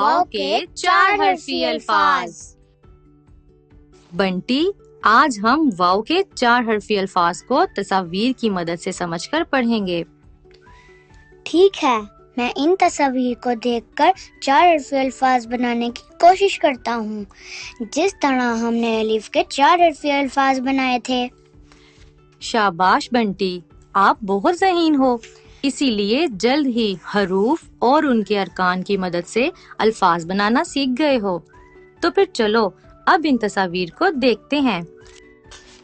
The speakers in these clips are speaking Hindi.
वाव के चार हर्फी अल्फाज। बंटी, आज हम वाव के चार हर्फी अल्फाज को तस्वीर की मदद से समझकर पढ़ेंगे। ठीक है, मैं इन तस्वीर को देखकर चार हर्फी अल्फाज बनाने की कोशिश करता हूँ, जिस तरह हमने अलिफ के चार हर्फी अल्फाज बनाए थे। शाबाश बंटी, आप बहुत ज़हीन हो, इसीलिए जल्द ही हरूफ और उनके अरकान की मदद से अल्फाज बनाना सीख गए हो। तो फिर चलो अब इन तस्वीर को देखते हैं।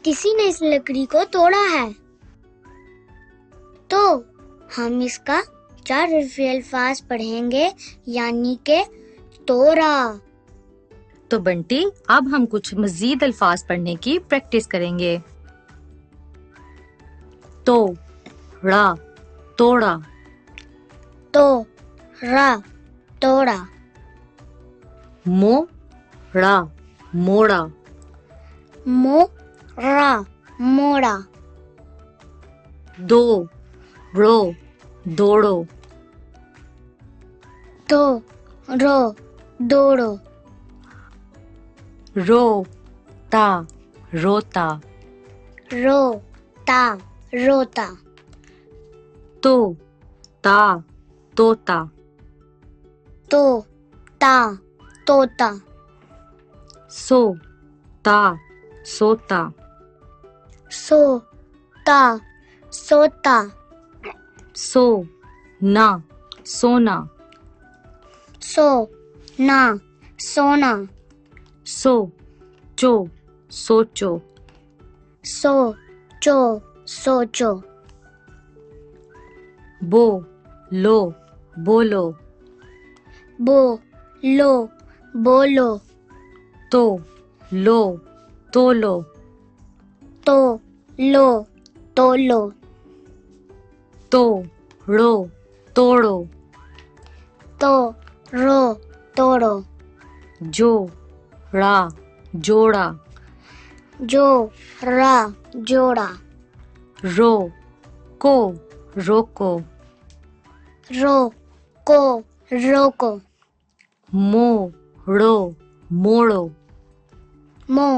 किसी ने इस लकड़ी को तोड़ा है, तो हम इसका चार हर्फी अल्फाज पढ़ेंगे, यानी के तोड़ा। तो बंटी, अब हम कुछ मजीद अल्फाज पढ़ने की प्रैक्टिस करेंगे। तो रा तोड़ा, तो रा तोड़ा, मो रा मोड़ा, मो रा मोड़ा, दो रो दौड़ो, तो रो दौड़ो, रो ता रोता, रो ता रोता, तो ता तोता, तो ता तोता, सो ता सोता, सो ता सोता, सो ना सोना, सो ना सोना, सो चो सोचो, सो चो सोचो, बो लो बोलो, बो लो बोलो, तो लो तोलो, तो लो तोलो, तो रो तोड़ो, तो रो तोड़ो, जो रा जोड़ा, जो रा जोड़ा, रो को रोको, रो को रोको, मो रो मोड़ो। मो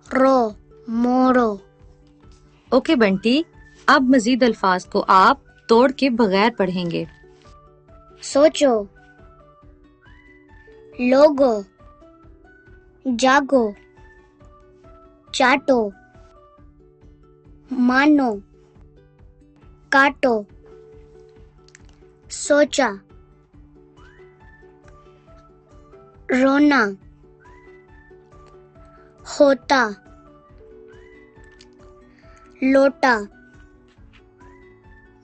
रो मोड़ो। ओके बंटी, अब मजीद अल्फाज को आप तोड़ के बगैर पढ़ेंगे। सोचो, लोगो, जागो, चाटो, मानो, काटो, सोचा, रोना, होता, लोटा,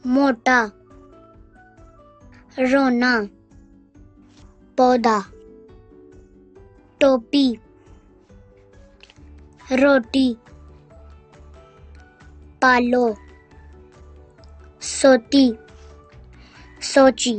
मोटा, रोना, पौधा, टोपी, रोटी, पालो, सोती, सोची।